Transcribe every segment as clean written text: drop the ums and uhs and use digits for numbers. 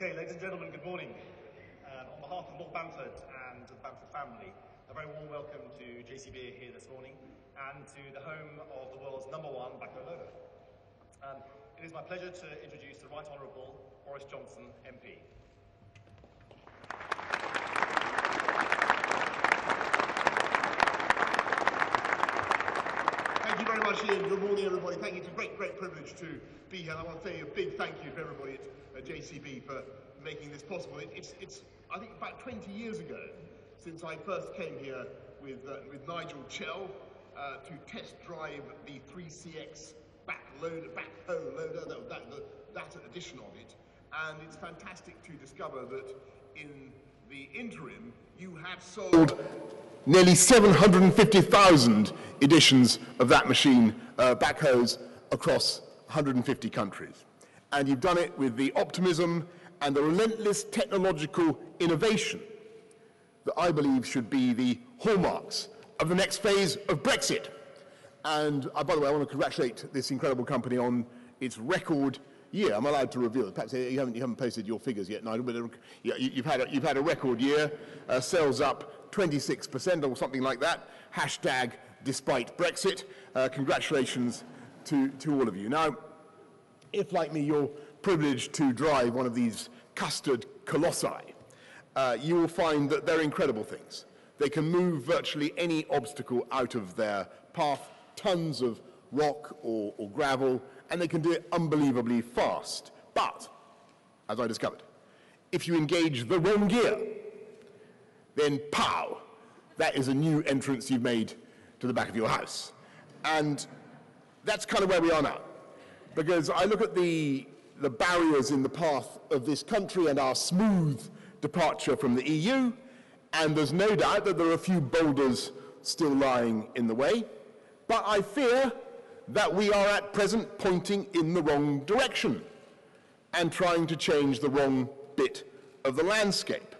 Okay, ladies and gentlemen, good morning. On behalf of North Bamford and the Bamford family, a very warm welcome to JCB here this morning and to the home of the world's #1 backhoe loader. It is my pleasure to introduce the Right Honourable Boris Johnson, MP. Thank you very much, Ian. Good morning, everybody. Thank you. It's a great privilege to be here. And I want to say a big thank you to everybody at JCB for making this possible. It's I think, about 20 years ago since I first came here with Nigel Chell to test drive the 3CX backhoe loader, that edition of it. And it's fantastic to discover that in the interim, you have sold nearly 750,000 editions of that machine, backhoes, across 150 countries. And you've done it with the optimism and the relentless technological innovation that I believe should be the hallmarks of the next phase of Brexit. And by the way, I want to congratulate this incredible company on its record year. I'm allowed to reveal it. Perhaps you haven't posted your figures yet, Nigel, but you've had a record year. Sales up 26% or something like that. Hashtag despite Brexit. Congratulations to all of you. Now, if like me you're privileged to drive one of these custard colossi, you will find that they're incredible things. They can move virtually any obstacle out of their path, tons of rock or gravel, and they can do it unbelievably fast. But, as I discovered, if you engage the wrong gear, then pow, that is a new entrance you've made to the back of your house. And that's kind of where we are now. Because I look at the barriers in the path of this country and our smooth departure from the EU, and there's no doubt that there are a few boulders still lying in the way. But I fear that we are at present pointing in the wrong direction and trying to change the wrong bit of the landscape.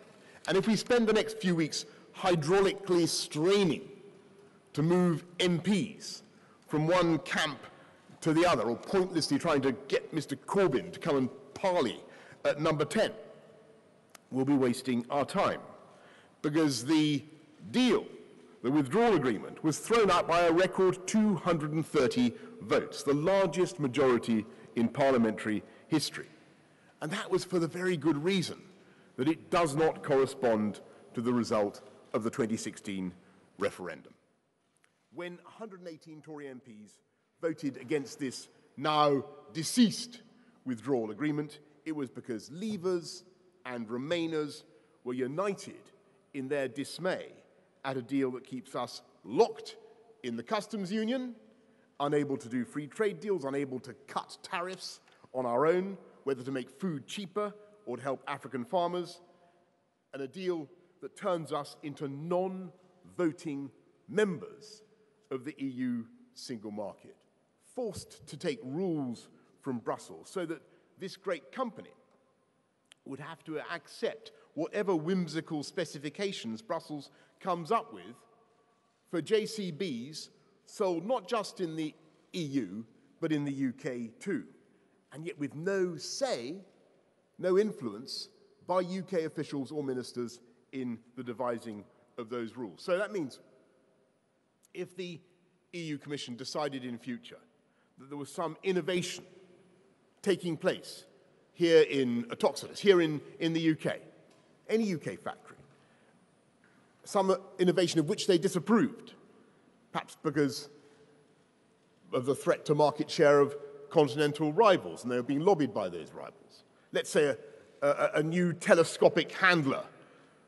And if we spend the next few weeks hydraulically straining to move MPs from one camp to the other, or pointlessly trying to get Mr. Corbyn to come and parley at number 10, we'll be wasting our time. Because the deal, the withdrawal agreement, was thrown out by a record 230 votes, the largest majority in parliamentary history. And that was for the very good reason that it does not correspond to the result of the 2016 referendum. When 118 Tory MPs voted against this now deceased withdrawal agreement, it was because Leavers and Remainers were united in their dismay at a deal that keeps us locked in the customs union, unable to do free trade deals, unable to cut tariffs on our own, whether to make food cheaper or to help African farmers, and a deal that turns us into non-voting members of the EU single market, forced to take rules from Brussels so that this great company would have to accept whatever whimsical specifications Brussels comes up with for JCBs sold not just in the EU, but in the UK too, and yet with no say, no influence by UK officials or ministers in the devising of those rules. So that means if the EU Commission decided in future that there was some innovation taking place here in Toxotis, here in the UK, any UK factory, some innovation of which they disapproved, perhaps because of the threat to market share of continental rivals, and they were being lobbied by those rivals. Let's say a new telescopic handler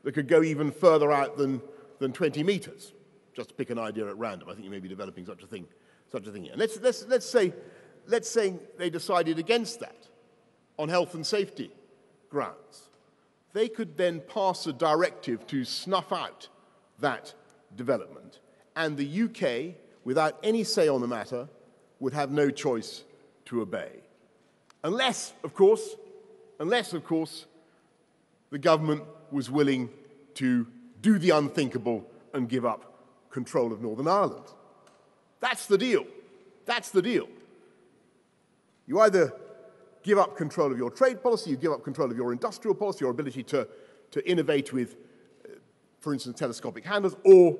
that could go even further out than 20 meters, just to pick an idea at random. I think you may be developing such a thing here. And let's say they decided against that on health and safety grounds. They could then pass a directive to snuff out that development, and the UK, without any say on the matter, would have no choice to obey. Unless, of course, the government was willing to do the unthinkable and give up control of Northern Ireland. That's the deal. That's the deal. You either give up control of your trade policy, you give up control of your industrial policy, your ability to innovate with, for instance, telescopic handlers, or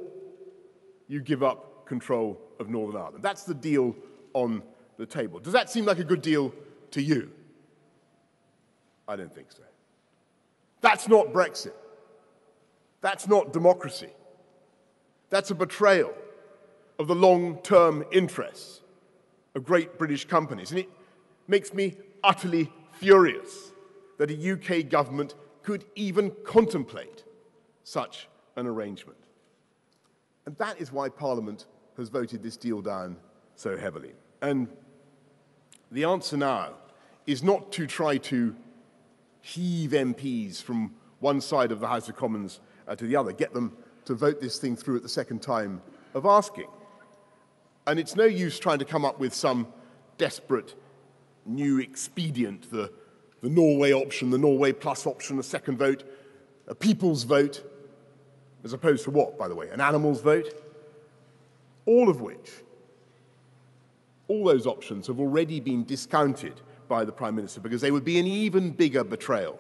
you give up control of Northern Ireland. That's the deal on the table. Does that seem like a good deal to you? I don't think so. That's not Brexit. That's not democracy. That's a betrayal of the long-term interests of great British companies. And it makes me utterly furious that a UK government could even contemplate such an arrangement. And that is why Parliament has voted this deal down so heavily. And the answer now is not to try to heave MPs from one side of the House of Commons to the other, get them to vote this thing through at the second time of asking. And it's no use trying to come up with some desperate new expedient, the Norway option, the Norway plus option, a second vote, a people's vote, as opposed to what, by the way, an animal's vote? All of which, all those options have already been discounted by the Prime Minister because they would be an even bigger betrayal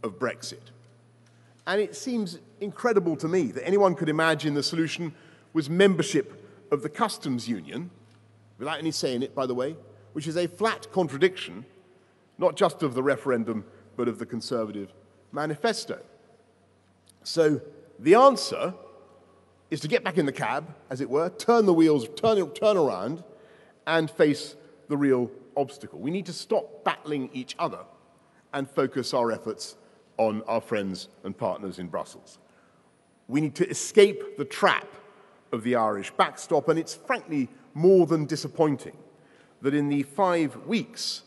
of Brexit. And it seems incredible to me that anyone could imagine the solution was membership of the customs union, without any say in it, by the way, which is a flat contradiction, not just of the referendum, but of the Conservative manifesto. So the answer is to get back in the cab, as it were, turn the wheels, turn around, and face the real obstacle. We need to stop battling each other and focus our efforts on our friends and partners in Brussels. We need to escape the trap of the Irish backstop, and it's frankly more than disappointing that in the 5 weeks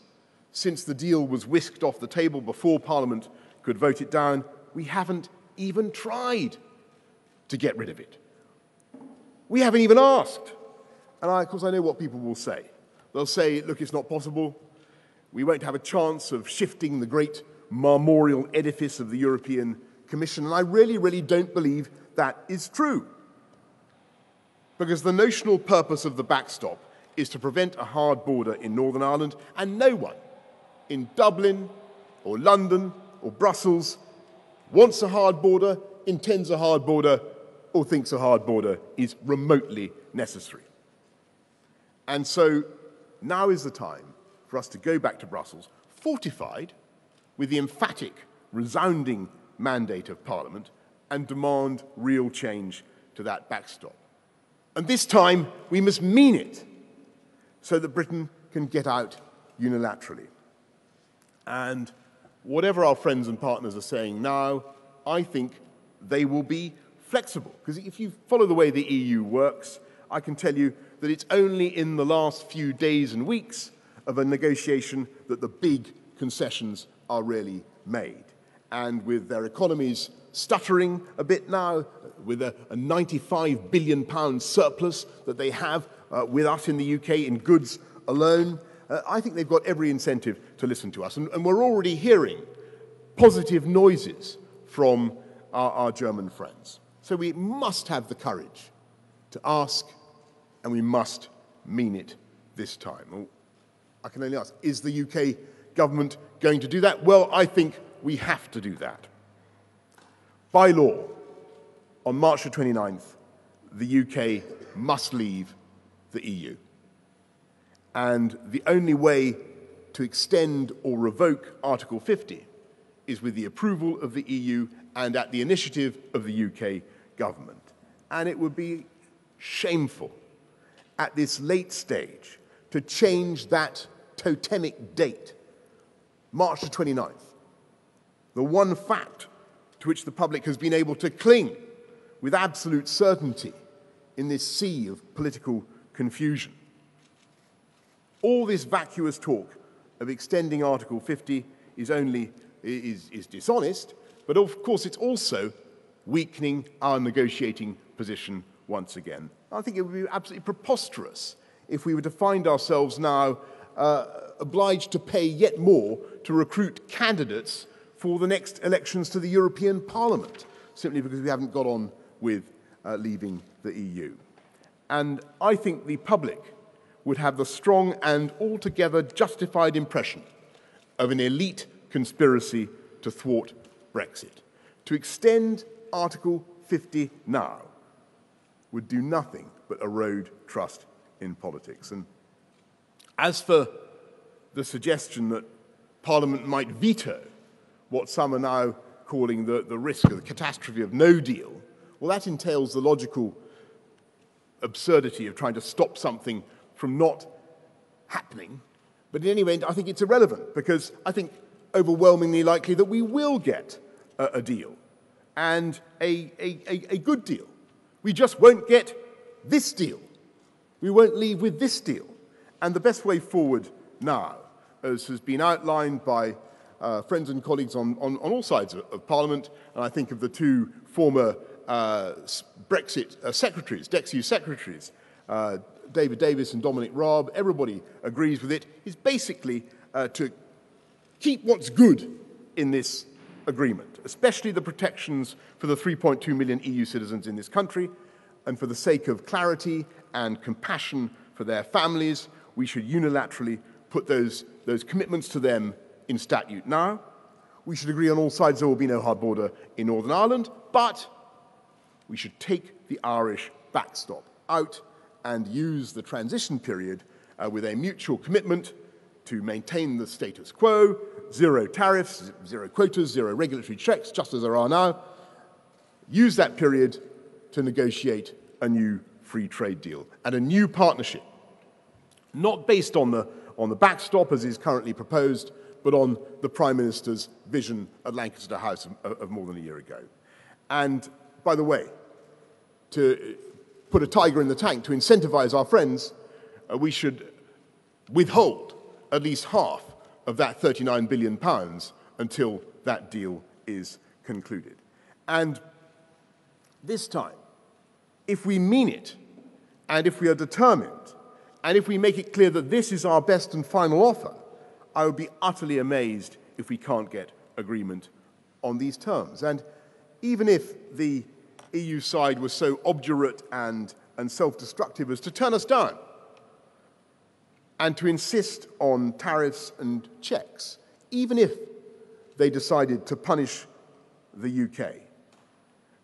since the deal was whisked off the table before Parliament could vote it down, we haven't even tried to get rid of it. We haven't even asked. And of course, I know what people will say. They'll say, look, it's not possible. We won't have a chance of shifting the great memorial edifice of the European Commission. And I really, really don't believe that is true. Because the notional purpose of the backstop is to prevent a hard border in Northern Ireland, and no one in Dublin or London or Brussels wants a hard border, intends a hard border, or thinks a hard border is remotely necessary. And so now is the time for us to go back to Brussels, fortified with the emphatic, resounding mandate of Parliament, and demand real change to that backstop. And this time, we must mean it so that Britain can get out unilaterally. And whatever our friends and partners are saying now, I think they will be flexible. Because if you follow the way the EU works, I can tell you that it's only in the last few days and weeks of a negotiation that the big concessions are really made. And with their economies stuttering a bit now, with a £95 billion surplus that they have with us in the UK in goods alone, I think they've got every incentive to listen to us. And we're already hearing positive noises from our German friends. So we must have the courage to ask, and we must mean it this time. Well, I can only ask, is the UK government going to do that? Well, I think we have to do that. By law, on March the 29th, the UK must leave the EU. And the only way to extend or revoke Article 50 is with the approval of the EU and at the initiative of the UK government. And it would be shameful at this late stage to change that totemic date, March the 29th, the one fact to which the public has been able to cling with absolute certainty in this sea of political confusion. All this vacuous talk of extending Article 50 is dishonest, but of course it's also weakening our negotiating position once again. I think it would be absolutely preposterous if we were to find ourselves now obliged to pay yet more to recruit candidates for the next elections to the European Parliament, simply because we haven't got on with leaving the EU. And I think the public would have the strong and altogether justified impression of an elite conspiracy to thwart Brexit. To extend Article 50 now would do nothing but erode trust in politics. And as for the suggestion that Parliament might veto what some are now calling the risk of the catastrophe of no deal, well, that entails the logical absurdity of trying to stop something from not happening. But in any event, I think it's irrelevant, because I think overwhelmingly likely that we will get a deal, and a good deal. We just won't get this deal. We won't leave with this deal. And the best way forward now, as has been outlined by friends and colleagues on all sides of Parliament, and I think of the two former Brexit secretaries, DExEU secretaries, David Davis and Dominic Raab, everybody agrees with it, is basically to keep what's good in this agreement, especially the protections for the 3.2 million EU citizens in this country, and for the sake of clarity and compassion for their families, we should unilaterally put those commitments to them in statute now. We should agree on all sides there will be no hard border in Northern Ireland, but we should take the Irish backstop out and use the transition period with a mutual commitment to maintain the status quo, zero tariffs, zero quotas, zero regulatory checks, just as there are now. Use that period to negotiate a new free trade deal and a new partnership, not based on the backstop as is currently proposed, but on the Prime Minister's vision at Lancaster House of more than a year ago. And by the way, to put a tiger in the tank, to incentivize our friends, we should withhold at least half of that £39 billion until that deal is concluded. And this time, if we mean it, and if we are determined, and if we make it clear that this is our best and final offer, I would be utterly amazed if we can't get agreement on these terms. And even if the EU side was so obdurate and self-destructive as to turn us down and to insist on tariffs and checks, even if they decided to punish the UK,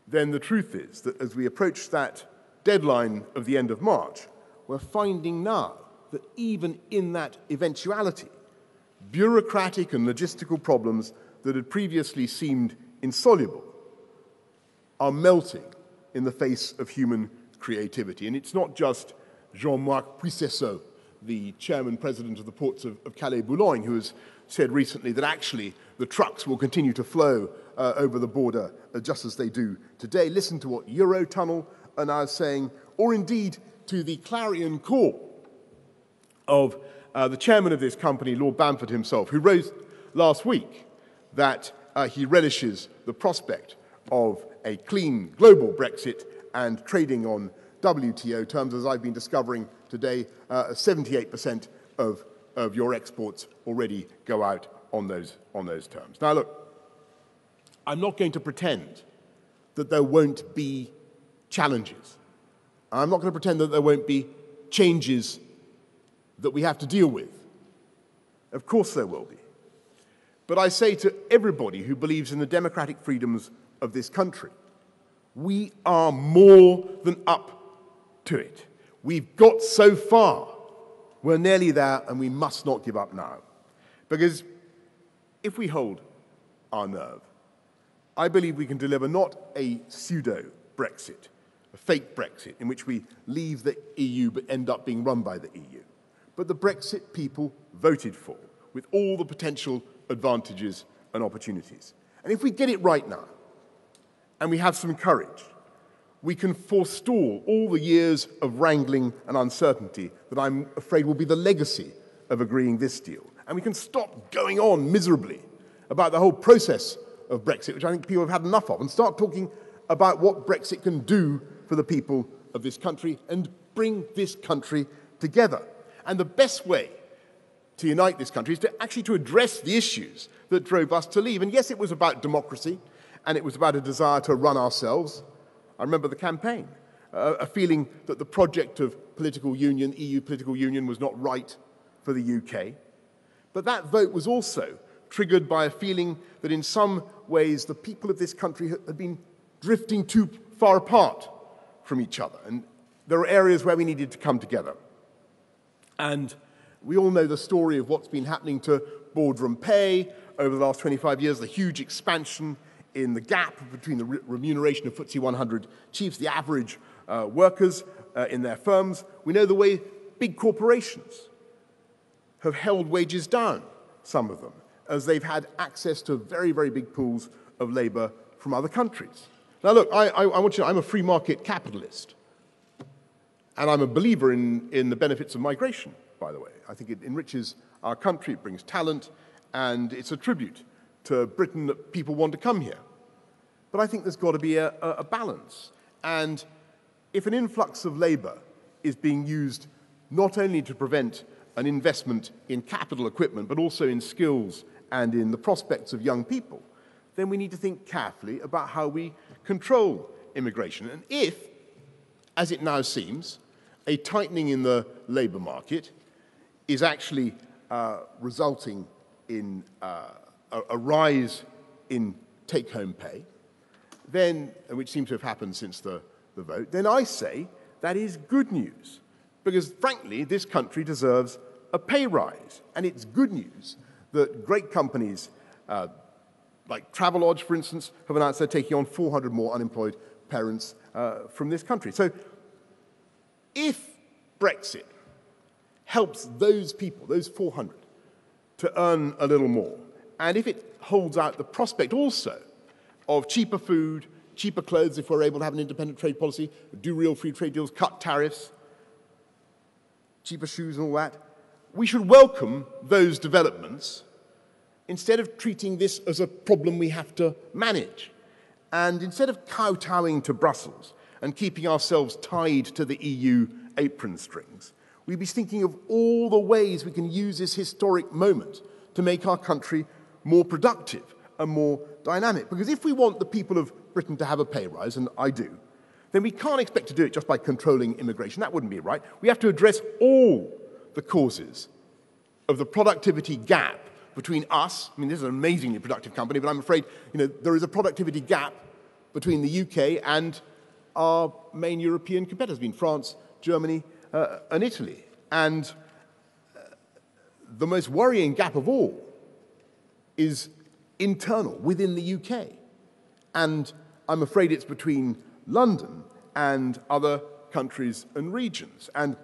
then the truth is that as we approach that deadline of the end of March, we're finding now that even in that eventuality, bureaucratic and logistical problems that had previously seemed insoluble are melting in the face of human creativity. And it's not just Jean-Marc Puissesseau, the chairman president of the ports of Calais-Boulogne, who has said recently that actually the trucks will continue to flow over the border just as they do today. Listen to what Eurotunnel are now saying, or indeed to the clarion call of the chairman of this company, Lord Bamford himself, who wrote last week that he relishes the prospect of a clean global Brexit and trading on WTO terms. As I've been discovering today, 78% of your exports already go out on those terms. Now look, I'm not going to pretend that there won't be challenges. I'm not going to pretend that there won't be changes that we have to deal with. Of course there will be. But I say to everybody who believes in the democratic freedoms of this country, we are more than up to it. We've got so far. We're nearly there, and we must not give up now. Because if we hold our nerve, I believe we can deliver not a pseudo-Brexit, a fake Brexit, in which we leave the EU but end up being run by the EU, but the Brexit people voted for, with all the potential advantages and opportunities. And if we get it right now, and we have some courage, we can forestall all the years of wrangling and uncertainty that I'm afraid will be the legacy of agreeing this deal. And we can stop going on miserably about the whole process of Brexit, which I think people have had enough of, and start talking about what Brexit can do for the people of this country and bring this country together. And the best way to unite this country is to actually to address the issues that drove us to leave. And yes, it was about democracy, and it was about a desire to run ourselves. I remember the campaign, a feeling that the project of political union, EU political union, was not right for the UK. But that vote was also triggered by a feeling that in some ways the people of this country had been drifting too far apart from each other. And there are areas where we needed to come together. And we all know the story of what's been happening to boardroom pay over the last 25 years, the huge expansion in the gap between the remuneration of FTSE 100 chiefs, the average workers in their firms. We know the way big corporations have held wages down, some of them, as they've had access to very, very big pools of labour from other countries. Now look, I want you to know, I'm a free market capitalist. And I'm a believer in the benefits of migration, by the way. I think it enriches our country, it brings talent, and it's a tribute to Britain that people want to come here. But I think there's got to be a balance. And if an influx of labour is being used not only to prevent an investment in capital equipment, but also in skills and in the prospects of young people, then we need to think carefully about how we control immigration. And if, as it now seems, a tightening in the labour market is actually resulting in a rise in take-home pay, then, which seems to have happened since the vote, then I say that is good news. Because, frankly, this country deserves a pay rise. And it's good news that great companies like Travelodge, for instance, have announced they're taking on 400 more unemployed parents from this country. So if Brexit helps those people, those 400, to earn a little more, and if it holds out the prospect also of cheaper food, cheaper clothes if we're able to have an independent trade policy, do real free trade deals, cut tariffs, cheaper shoes and all that, we should welcome those developments instead of treating this as a problem we have to manage. And instead of kowtowing to Brussels and keeping ourselves tied to the EU apron strings, we'd be thinking of all the ways we can use this historic moment to make our country more productive and more dynamic. Because if we want the people of Britain to have a pay rise, and I do, then we can't expect to do it just by controlling immigration. That wouldn't be right. We have to address all the causes of the productivity gap between us. I mean, this is an amazingly productive company, but I'm afraid, there is a productivity gap between the UK and our main European competitors, being France, Germany, and Italy. And the most worrying gap of all is internal, within the UK. And I'm afraid it's between London and other countries and regions. And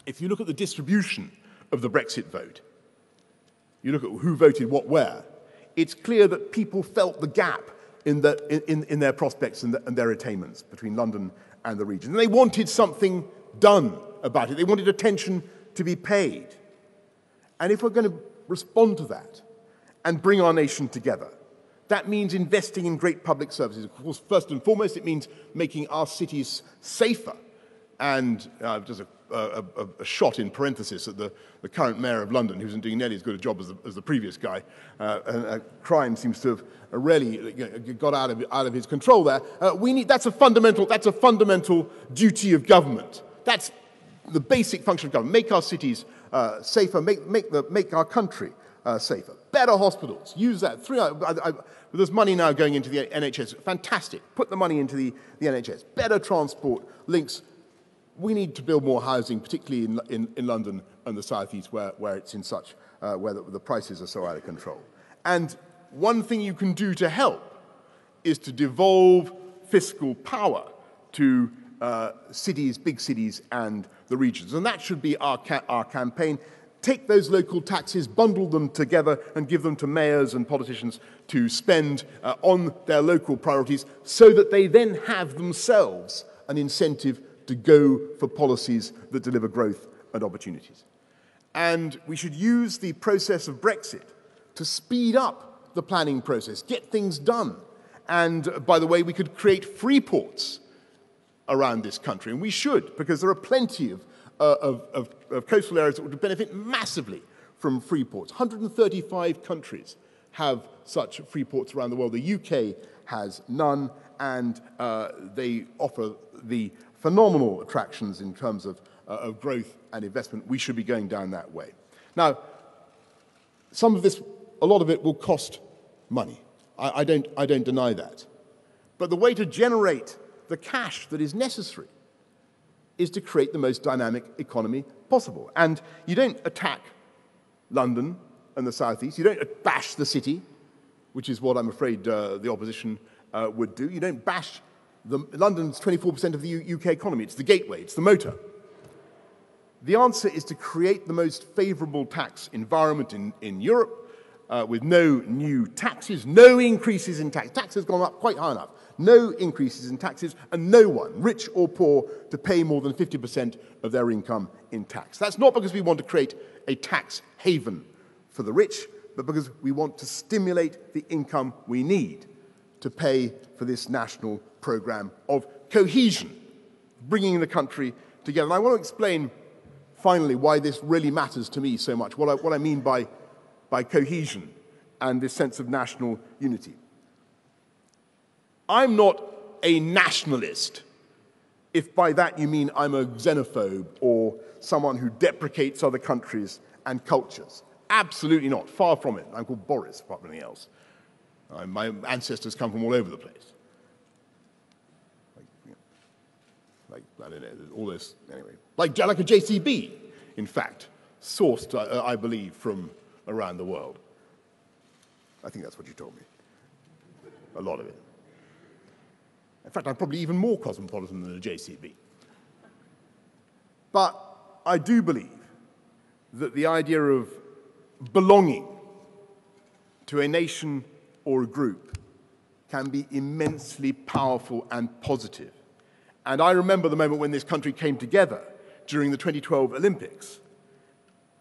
if you look at the distribution of the Brexit vote, you look at who voted what where, it's clear that people felt the gap in their prospects and their attainments between London and the region. And they wanted something done about it. They wanted attention to be paid. And if we're going to respond to that and bring our nation together, that means investing in great public services. Of course, first and foremost, it means making our cities safer. And just a shot in parenthesis at the current mayor of London, who isn't doing nearly as good a job as the previous guy. Crime seems to have really got out of his control there. That's a fundamental duty of government. That's the basic function of government. Make our cities safer. Make our country safer. Better hospitals. Use that. There's money now going into the NHS. Fantastic. Put the money into the NHS. Better transport links. We need to build more housing, particularly in London and the South East, where it's in such, where the prices are so out of control. And one thing you can do to help is to devolve fiscal power to cities, big cities, and the regions. And that should be our campaign. Take those local taxes, bundle them together, and give them to mayors and politicians to spend on their local priorities so that they then have themselves an incentive to go for policies that deliver growth and opportunities. And we should use the process of Brexit to speed up the planning process, get things done. And by the way, we could create free ports around this country, and we should, because there are plenty of coastal areas that would benefit massively from free ports. 135 countries have such free ports around the world. The UK has none, and they offer the phenomenal attractions in terms of growth and investment. We should be going down that way. Now, some of this, a lot of it will cost money. I don't deny that. But the way to generate the cash that is necessary is to create the most dynamic economy possible. And you don't attack London and the southeast. You don't bash the city, which is what I'm afraid the opposition would do. You don't bash London's 24% of the UK economy. It's the gateway, it's the motor. The answer is to create the most favorable tax environment in Europe with no new taxes, no increases in tax. Tax has gone up quite high enough. No increases in taxes, and no one, rich or poor, to pay more than 50% of their income in tax. That's not because we want to create a tax haven for the rich, but because we want to stimulate the income we need to pay for this national program of cohesion, bringing the country together. And I want to explain, finally, why this really matters to me so much, what I mean by cohesion and this sense of national unity. I'm not a nationalist, if by that you mean I'm a xenophobe or someone who deprecates other countries and cultures. Absolutely not. Far from it. I'm called Boris, apart from anything else. My ancestors come from all over the place. Like I don't know, all this, anyway. Like a JCB, in fact, sourced, I believe, from around the world. I think that's what you told me. A lot of it. In fact, I'm probably even more cosmopolitan than a JCB. But I do believe that the idea of belonging to a nation or a group can be immensely powerful and positive. And I remember the moment when this country came together during the 2012 Olympics,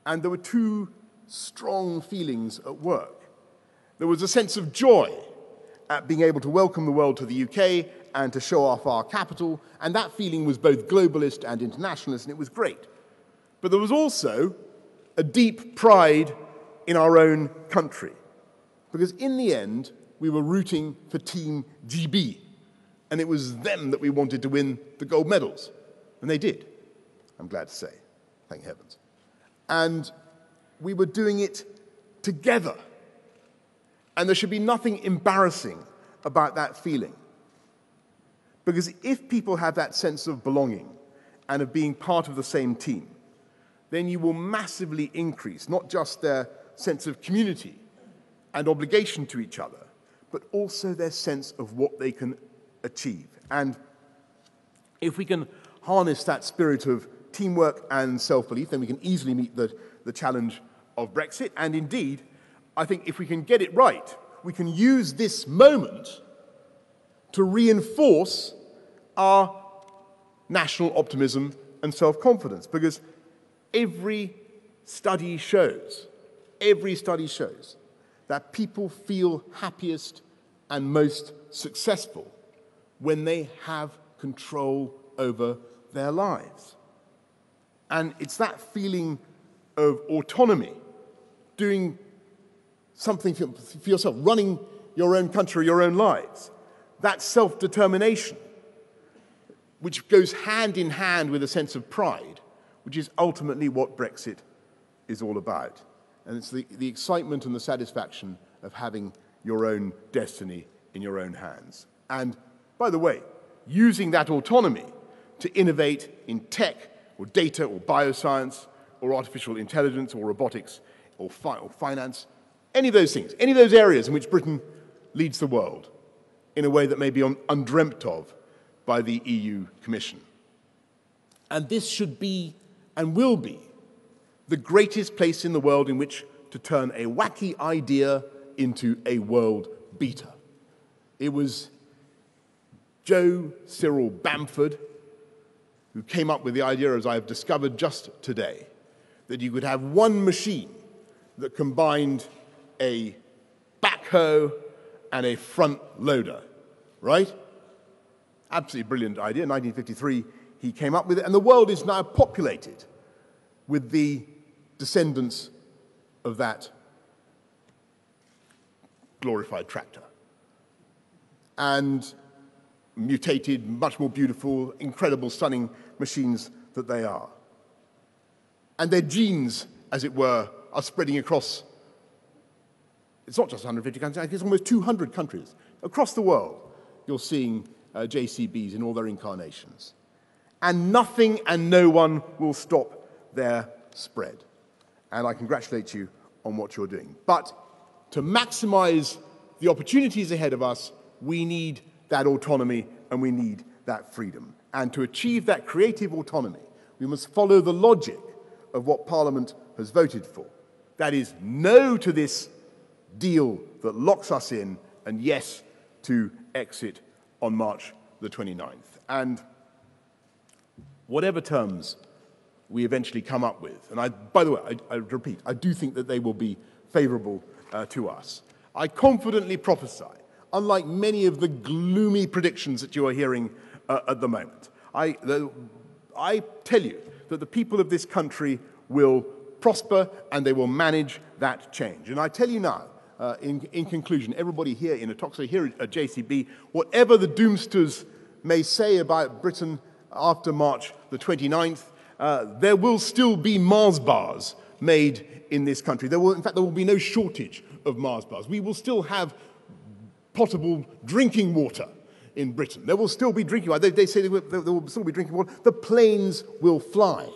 and there were two strong feelings at work. There was a sense of joy at being able to welcome the world to the UK and to show off our capital, and that feeling was both globalist and internationalist, and it was great. But there was also a deep pride in our own country, because in the end, we were rooting for Team GB, and it was them that we wanted to win the gold medals, and they did, I'm glad to say, thank heavens. And we were doing it together, and there should be nothing embarrassing about that feeling. Because if people have that sense of belonging and of being part of the same team, then you will massively increase not just their sense of community and obligation to each other, but also their sense of what they can achieve. And if we can harness that spirit of teamwork and self-belief, then we can easily meet the challenge of Brexit. And indeed, I think if we can get it right, we can use this moment to reinforce our national optimism and self-confidence, because every study shows that people feel happiest and most successful when they have control over their lives. And it's that feeling of autonomy, doing something for yourself, running your own country, your own lives, that self-determination, which goes hand in hand with a sense of pride, which is ultimately what Brexit is all about. And it's the excitement and the satisfaction of having your own destiny in your own hands. And, by the way, using that autonomy to innovate in tech or data or bioscience or artificial intelligence or robotics or finance, any of those things, any of those areas in which Britain leads the world in a way that may be undreamt of by the EU Commission. And this should be and will be the greatest place in the world in which to turn a wacky idea into a world beater. It was Joe Cyril Bamford who came up with the idea, as I've discovered just today, that you could have one machine that combined a backhoe and a front loader, right? Absolutely brilliant idea. 1953, he came up with it, and the world is now populated with the descendants of that glorified tractor. And mutated, much more beautiful, incredible, stunning machines that they are. And their genes, as it were, are spreading across it's not just 150 countries, I think it's almost 200 countries. Across the world, you're seeing JCBs in all their incarnations. And nothing and no one will stop their spread. And I congratulate you on what you're doing. But to maximize the opportunities ahead of us, we need that autonomy and we need that freedom. And to achieve that creative autonomy, we must follow the logic of what Parliament has voted for. That is, no to this deal that locks us in, and yes to exit on March the 29th. And whatever terms we eventually come up with, and by the way, I repeat, I do think that they will be favourable to us. I confidently prophesy, unlike many of the gloomy predictions that you are hearing at the moment, I tell you that the people of this country will prosper and they will manage that change. And I tell you now, in conclusion, everybody here in Atoxa, here at JCB, whatever the doomsters may say about Britain after March the 29th, there will still be Mars bars made in this country. In fact, there will be no shortage of Mars bars. We will still have potable drinking water in Britain. There will still be drinking water. They say there will still be drinking water. The planes will fly.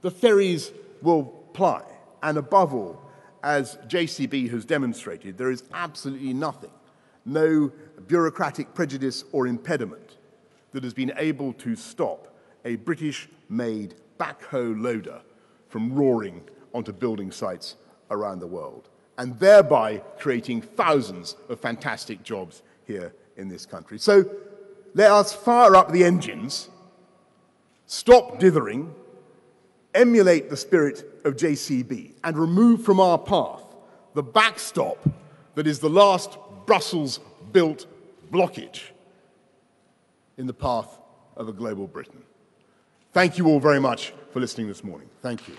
The ferries will ply. And above all, as JCB has demonstrated, there is absolutely nothing, no bureaucratic prejudice or impediment that has been able to stop a British-made backhoe loader from roaring onto building sites around the world, and thereby creating thousands of fantastic jobs here in this country. So let us fire up the engines, stop dithering, emulate the spirit of JCB, and remove from our path the backstop that is the last Brussels-built blockage in the path of a global Britain. Thank you all very much for listening this morning. Thank you.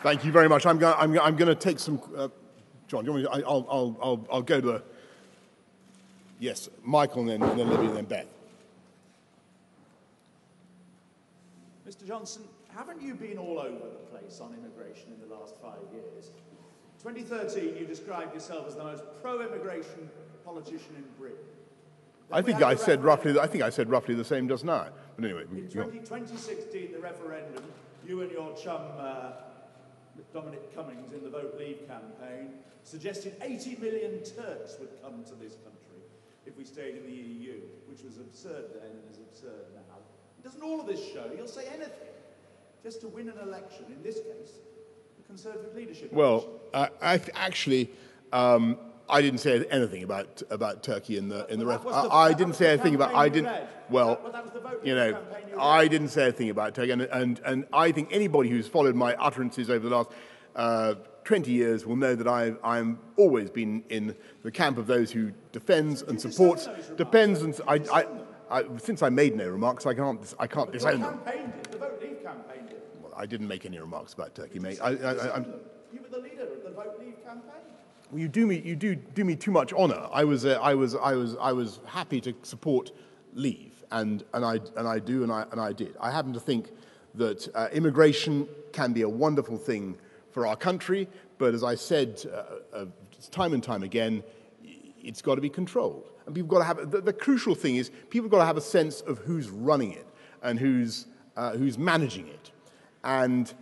Thank you very much. I'm going to take some. John, do you want me to, I'll go to. Yes, Michael, and then Libby, and then Beth. Mr. Johnson, haven't you been all over the place on immigration in the last 5 years? 2013, you described yourself as the most pro-immigration politician in Britain. I think I said roughly the same just now. But anyway, in 2016, the referendum, you and your chum Dominic Cummings in the Vote Leave campaign suggested 80 million Turks would come to this country if we stayed in the EU, which was absurd then and is absurd now. Doesn't all of this show you'll say anything just to win an election? In this case, the Conservative leadership. Well, I didn't say anything about Turkey in the referendum. I didn't say anything about. I didn't. Well, you know, I didn't say anything about Turkey, and I think anybody who's followed my utterances over the last 20 years will know that I'm always been in the camp of those who defends and supports. Depends, and since I made no remarks, I can't disown them. The Vote Leave campaign did. Well, I didn't make any remarks about Turkey, mate. You were the leader of the Vote Leave campaign. Well, you do me too much honour. I was happy to support Leave, and I did. I happen to think that immigration can be a wonderful thing for our country, but as I said time and time again, it's got to be controlled. And people got to have the crucial thing is people got to have a sense of who's running it and who's managing it. And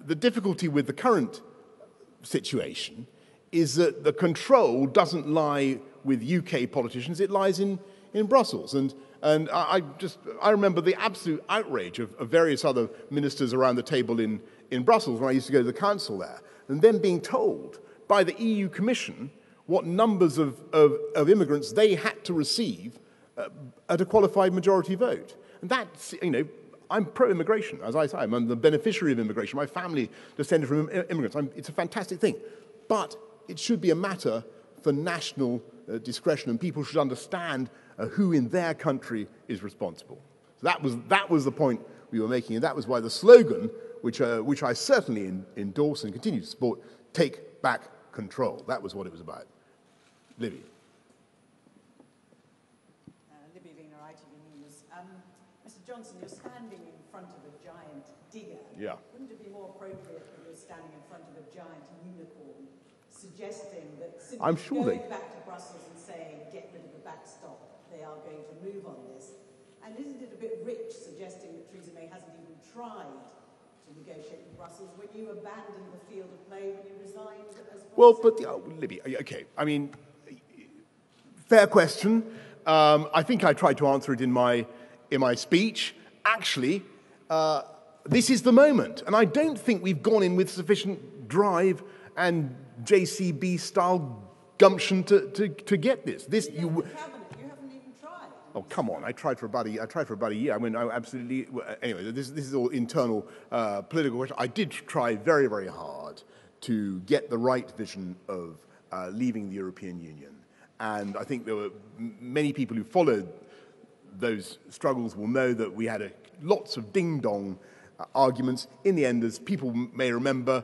the difficulty with the current situation is that the control doesn't lie with UK politicians; it lies in Brussels. And I remember the absolute outrage of various other ministers around the table in Brussels when I used to go to the council there, and then being told by the EU Commission what numbers of immigrants they had to receive at a qualified majority vote. And that's, you know, I'm pro-immigration, as I say. I'm the beneficiary of immigration. My family descended from immigrants. It's a fantastic thing. But it should be a matter for national discretion, and people should understand who in their country is responsible. So that was the point we were making, and that was why the slogan, which I certainly endorse and continue to support, "Take back control." That was what it was about. Libby. Libby Mr. Johnson, you're standing in front of a giant digger. Yeah. Wouldn't it be more appropriate that you're standing in front of a giant unicorn, suggesting that simply going back to Brussels and saying, get rid of the backstop, they are going to move on this? And isn't it a bit rich suggesting that Theresa May hasn't even tried to negotiate with Brussels when you abandoned the field of play when you resigned as Well, but, Libby, okay, I mean, fair question. I think I tried to answer it in my speech. Actually, this is the moment, and I don't think we've gone in with sufficient drive and JCB-style gumption to get this. This you haven't even tried. Oh, come on! I tried for about a year. I mean, I absolutely. Anyway, this is all internal political question. I did try very, very hard to get the right vision of leaving the European Union, and I think there were many people who followed those struggles will know that we had lots of ding-dong arguments. In the end, as people may remember,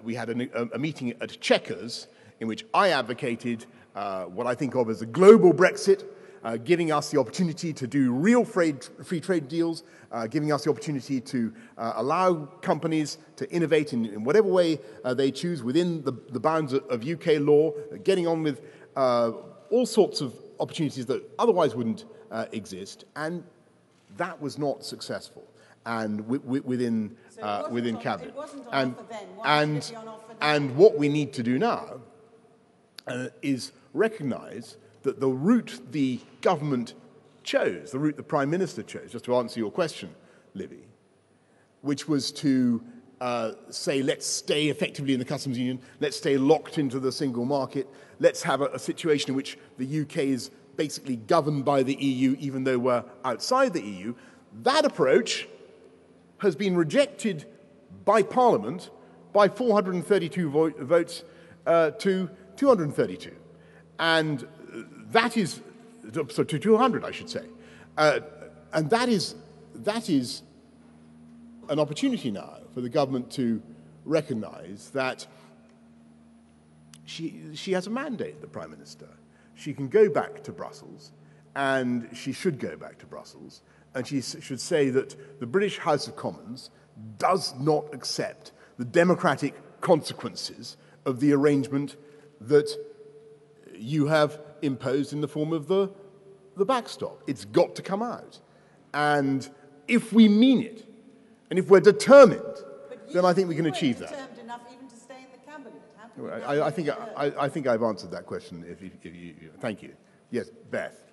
we had a meeting at Chequers in which I advocated what I think of as a global Brexit, giving us the opportunity to do real free trade deals, giving us the opportunity to allow companies to innovate in whatever way they choose within the bounds of UK law, getting on with all sorts of opportunities that otherwise wouldn't exist, and that was not successful. And within cabinet, and what we need to do now is recognise that the route the government chose, the route the Prime Minister chose, just to answer your question, Libby, which was to say, let's stay effectively in the customs union, let's stay locked into the single market, let's have a situation in which the UK is basically governed by the EU, even though we're outside the EU. That approach has been rejected by Parliament by 432 votes to 232. And that is, so to 200, I should say. And that is an opportunity now for the government to recognise that she has a mandate, the Prime Minister. She can go back to Brussels, and she should go back to Brussels, and she should say that the British House of Commons does not accept the democratic consequences of the arrangement that you have imposed in the form of the backstop. It's got to come out. And if we mean it, and if we're determined, then I think we can achieve that. Determined enough even to stay in the cabinet. I think I've answered that question. If you thank you. Yes, Beth.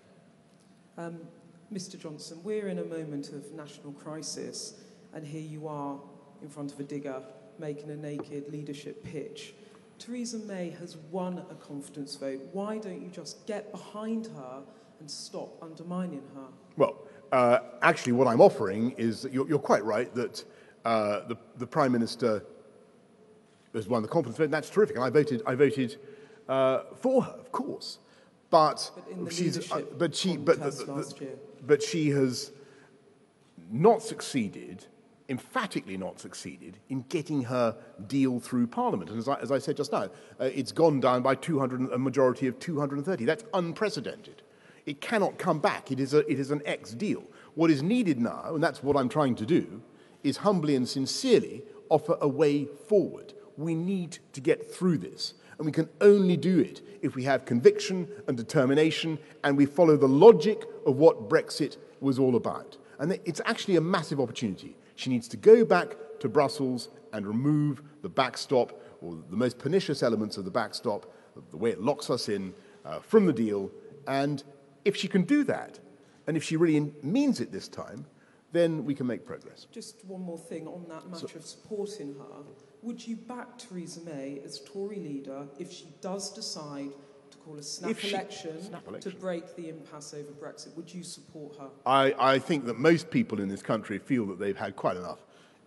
Mr. Johnson, we're in a moment of national crisis, and here you are in front of a digger making a naked leadership pitch. Theresa May has won a confidence vote. Why don't you just get behind her and stop undermining her? Well, actually, what I'm offering is that you're quite right that the Prime Minister has won the confidence vote, and that's terrific. And I voted for her, of course. But she has not succeeded, emphatically not succeeded, in getting her deal through Parliament. And as I said just now, it's gone down by a majority of 230. That's unprecedented. It cannot come back. It is an ex-deal. What is needed now, and that's what I'm trying to do, is humbly and sincerely offer a way forward. We need to get through this. And we can only do it if we have conviction and determination and we follow the logic of what Brexit was all about. And it's actually a massive opportunity. She needs to go back to Brussels and remove the backstop, or the most pernicious elements of the backstop, the way it locks us in, from the deal. And if she can do that, and if she really means it this time, then we can make progress. Just one more thing on that matter of supporting her. Would you back Theresa May as Tory leader if she does decide to call a snap election to break the impasse over Brexit? Would you support her? I think that most people in this country feel that they've had quite enough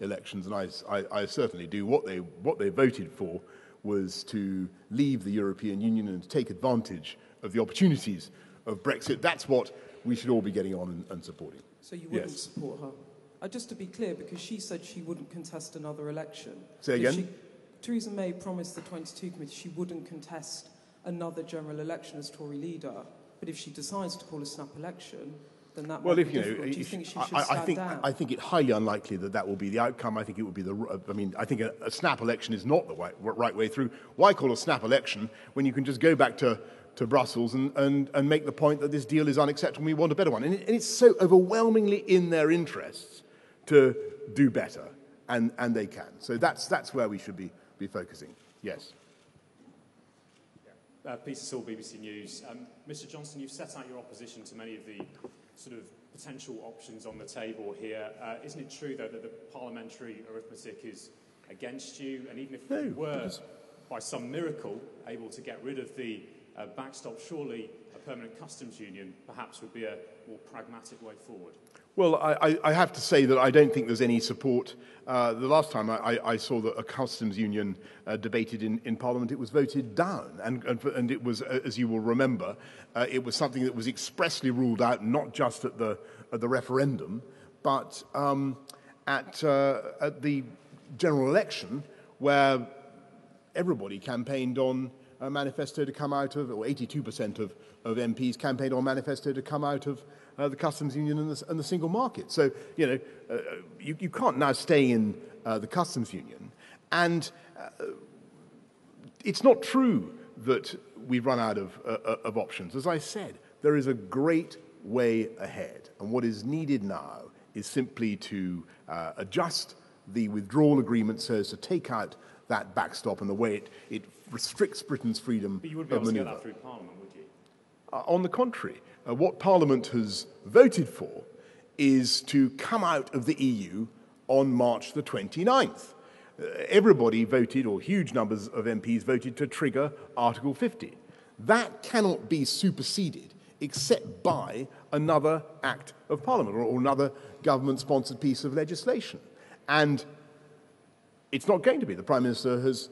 elections, and I certainly do. What they voted for was to leave the European Union and to take advantage of the opportunities of Brexit. That's what we should all be getting on and supporting. So you wouldn't support her? Just to be clear, because she said she wouldn't contest another election. Say again? Theresa May promised the 22 committee she wouldn't contest another general election as Tory leader, but if she decides to call a snap election, then that Well, might if be you difficult. know, Do you think she should stand down? I think it highly unlikely that that will be the outcome. I think it would be I think a snap election is not the right way through. Why call a snap election when you can just go back to Brussels and make the point that this deal is unacceptable, we want a better one. And it's so overwhelmingly in their interests to do better, and they can. So that's where we should be focusing. Yes. Peter Saul, BBC News. Mr Johnson, you've set out your opposition to many of the sort of potential options on the table here. Isn't it true, though, that the parliamentary arithmetic is against you? And even if you were, by some miracle, able to get rid of the backstop, surely a permanent customs union perhaps would be a more pragmatic way forward? Well, I have to say that I don't think there's any support. The last time I saw that a customs union debated in Parliament, it was voted down. And it was, as you will remember, it was something that was expressly ruled out, not just at the referendum, but at the general election, where everybody campaigned on a manifesto to come out of, or 82% of MPs campaigned on manifesto to come out of the customs union and the single market. So, you know, you can't now stay in the customs union. And it's not true that we've run out of options. As I said, there is a great way ahead. And what is needed now is simply to adjust the withdrawal agreement so as to take out that backstop and the way it restricts Britain's freedom of But you wouldn't be able to manoeuvre. get that through Parliament, would you? On the contrary, what Parliament has voted for is to come out of the EU on March the 29th. Everybody voted, or huge numbers of MPs voted, to trigger Article 50. That cannot be superseded except by another act of Parliament or another government-sponsored piece of legislation. And it's not going to be. The Prime Minister has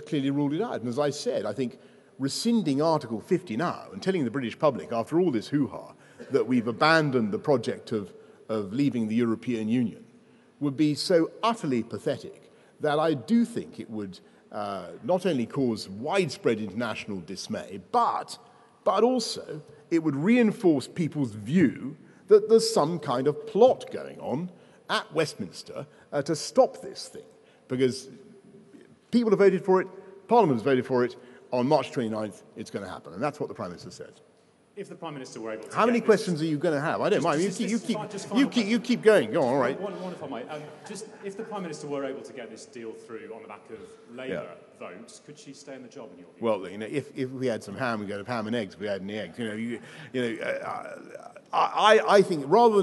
clearly ruled it out. And as I said, I think rescinding Article 50 now and telling the British public, after all this hoo-ha, that we've abandoned the project of leaving the European Union would be so utterly pathetic that I do think it would not only cause widespread international dismay, but also it would reinforce people's view that there's some kind of plot going on at Westminster to stop this thing. Because people have voted for it, Parliament has voted for it, on March 29th, it's going to happen. And that's what the Prime Minister said. If the Prime Minister were able to How many get questions are you going to have? I don't mind. You keep going. Go on, all right. One if I might. Just if the Prime Minister were able to get this deal through on the back of Labour votes, could she stay in the job in your view? Well, you know, if we had some ham, we'd go to ham and eggs. If we had any eggs, I think rather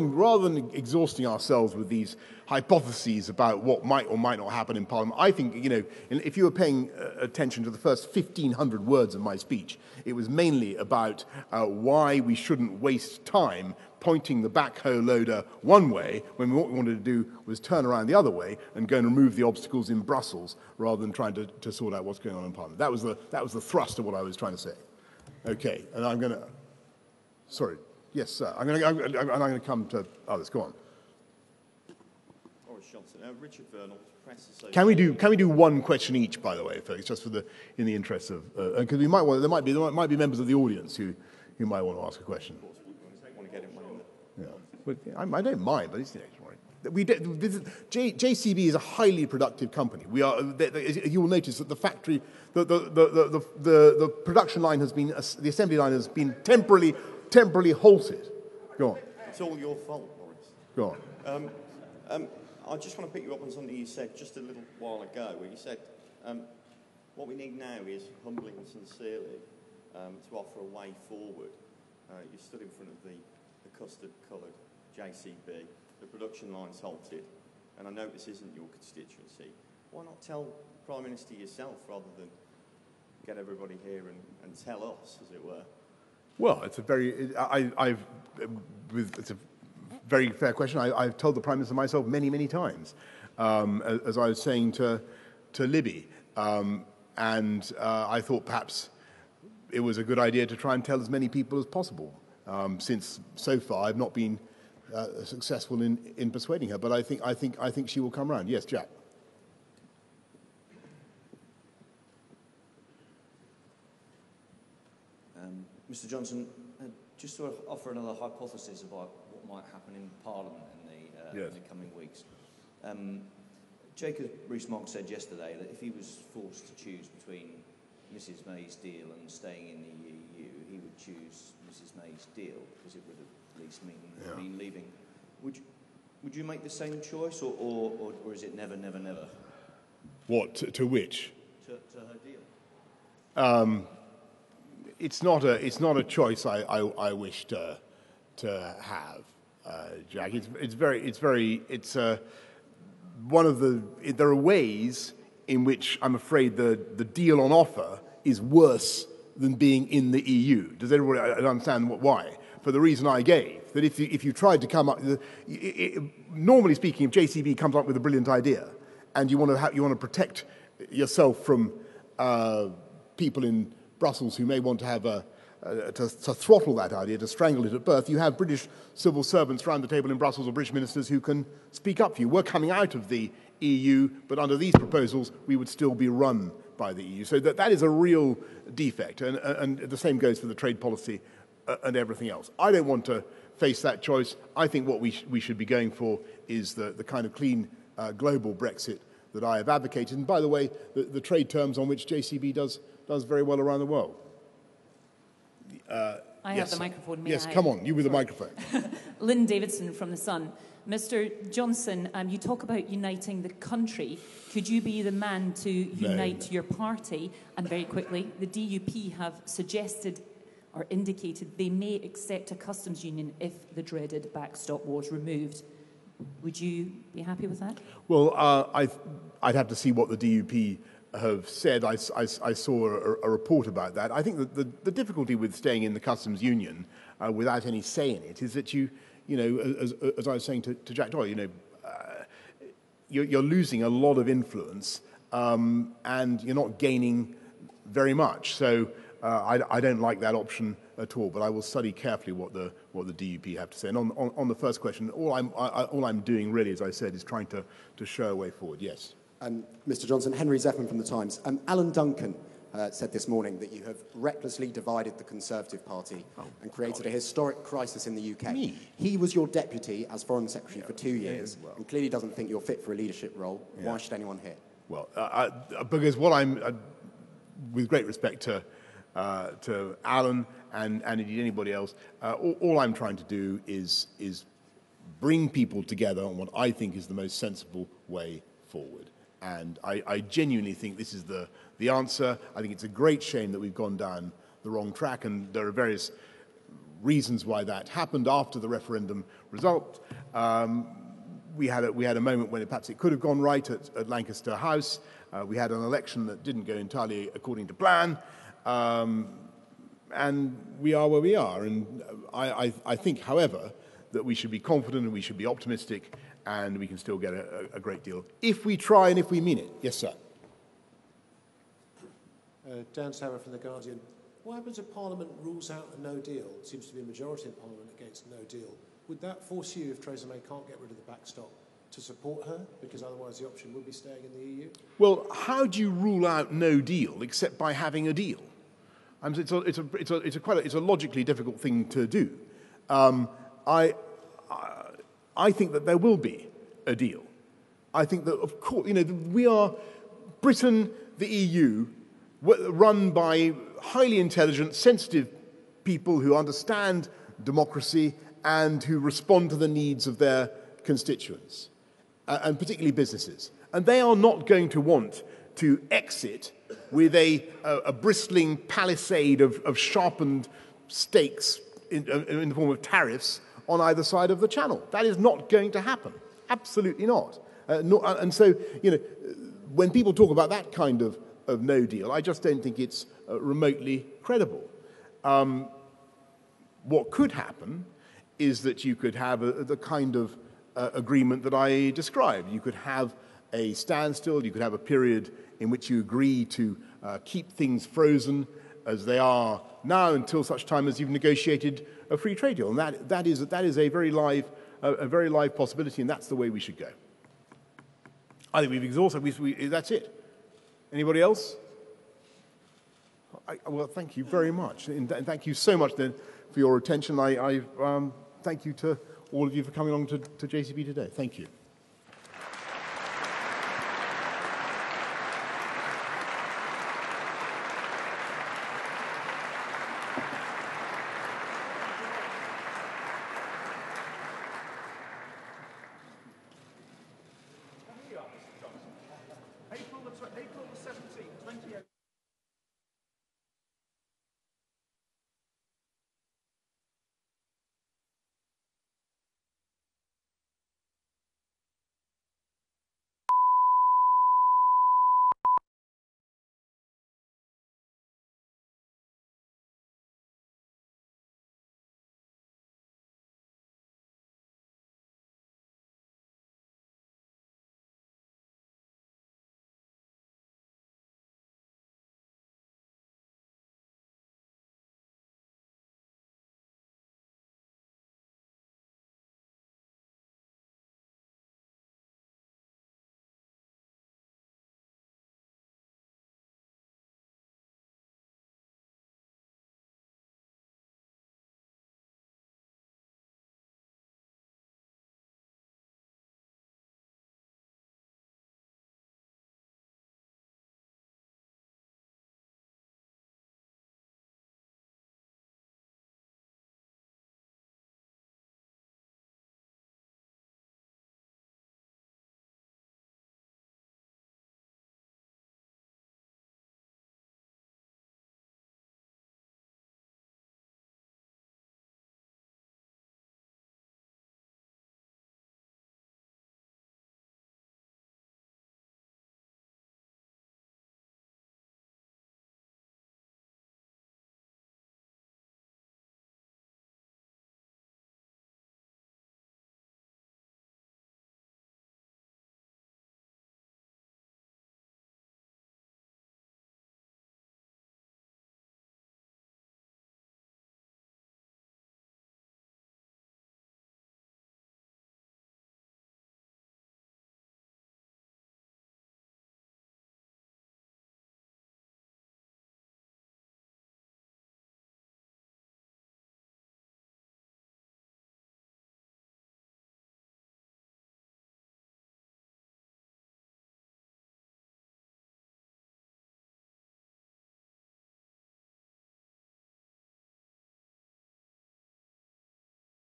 than exhausting ourselves with these hypotheses about what might or might not happen in Parliament, I think, you know, if you were paying attention to the first 1,500 words of my speech, it was mainly about why we shouldn't waste time pointing the backhoe loader one way when what we wanted to do was turn around the other way and go and remove the obstacles in Brussels rather than trying to sort out what's going on in Parliament. That was the thrust of what I was trying to say. Okay, and I'm going to... Sorry. Yes, sir. I'm going to come to others. Go on. Boris Johnson. Richard Vernal, Press Association. Can we do one question each, by the way, folks, just in the interest of because there might be members of the audience who might want to ask a question. Of course, we want to get it one. Yeah, but I don't mind, but it's JCB is a highly productive company. We are. You will notice that the factory, the production line has been, the assembly line has been temporarily halted. Go on. It's all your fault, Boris. Go on. I just want to pick you up on something you said just a little while ago, where you said what we need now is humbly and sincerely to offer a way forward. You stood in front of the custard-coloured JCB. The production line's halted, and I know this isn't your constituency. Why not tell the Prime Minister yourself rather than get everybody here and tell us, as it were? Well, it's a very very fair question. I've told the Prime Minister myself many times, as I was saying to Libby, and I thought perhaps it was a good idea to try and tell as many people as possible, since so far I've not been successful in persuading her. But I think she will come round. Yes, Jack. Mr. Johnson, just to offer another hypothesis about what might happen in Parliament in yes. the coming weeks. Jacob Rees-Mogg said yesterday that if he was forced to choose between Mrs May's deal and staying in the EU, he would choose Mrs May's deal because it would at least mean leaving. Would you make the same choice, or is it never, never, never? What, to which? To her deal. It's not a choice I wish to have, Jack. There are ways in which I'm afraid the deal on offer is worse than being in the EU. Does everybody understand why? For the reason I gave, that if you tried to come up, normally speaking, if JCB comes up with a brilliant idea, and you want to protect yourself from people in Brussels who may want to have to throttle that idea, to strangle it at birth, you have British civil servants around the table in Brussels or British ministers who can speak up for you. We're coming out of the EU, but under these proposals, we would still be run by the EU. So that is a real defect, and the same goes for the trade policy and everything else. I don't want to face that choice. I think what we should be going for is the kind of clean global Brexit that I have advocated. And by the way, the trade terms on which JCB does very well around the world. I have the microphone. May yes, I? come on, you with the microphone. Lynn Davidson from The Sun. Mr Johnson, you talk about uniting the country. Could you be the man to unite your party? And very quickly, the DUP have suggested or indicated they may accept a customs union if the dreaded backstop was removed. Would you be happy with that? Well, I'd have to see what the DUP have said. I saw a report about that. I think that the difficulty with staying in the customs union without any say in it is that you know, as I was saying to Jack Doyle, you're losing a lot of influence and you're not gaining very much. So I don't like that option at all. But I will study carefully what the DUP have to say. And on the first question, all I'm doing really, as I said, is trying to show a way forward. Yes. Mr Johnson, Henry Zeffman from The Times. Alan Duncan said this morning that you have recklessly divided the Conservative Party and created a historic crisis in the UK. Me? He was your deputy as Foreign Secretary for 2 years and clearly doesn't think you're fit for a leadership role. Yeah. Why should anyone hear? Well, because what I'm, with great respect to Alan and indeed anybody else, all I'm trying to do is bring people together on what I think is the most sensible way forward. And I genuinely think this is the answer. I think it's a great shame that we've gone down the wrong track, and there are various reasons why that happened after the referendum result. We had a moment when perhaps it could have gone right at Lancaster House. We had an election that didn't go entirely according to plan, and we are where we are. And I think, however, that we should be confident and we should be optimistic, and we can still get a great deal if we try and if we mean it. Yes, sir. Dan Sammer from The Guardian. What happens if Parliament rules out a no deal? It seems to be a majority in Parliament against no deal. Would that force you, if Theresa May can't get rid of the backstop, to support her? Because otherwise the option would be staying in the EU? Well, how do you rule out no deal except by having a deal? It's a logically difficult thing to do. I think that there will be a deal. I think that, of course, we are Britain, the EU, run by highly intelligent, sensitive people who understand democracy and who respond to the needs of their constituents, and particularly businesses. And they are not going to want to exit with a bristling palisade of sharpened stakes in the form of tariffs on either side of the channel. That is not going to happen. Absolutely not. And so, when people talk about that kind of no deal, I just don't think it's remotely credible. What could happen is that you could have the kind of agreement that I described. You could have a standstill, you could have a period in which you agree to keep things frozen as they are now until such time as you've negotiated a free trade deal. And that is a very live possibility, and that's the way we should go. I think we've exhausted, that's it. Anybody else? Well, thank you very much. And thank you so much then for your attention. I thank you to all of you for coming along to JCB today. Thank you.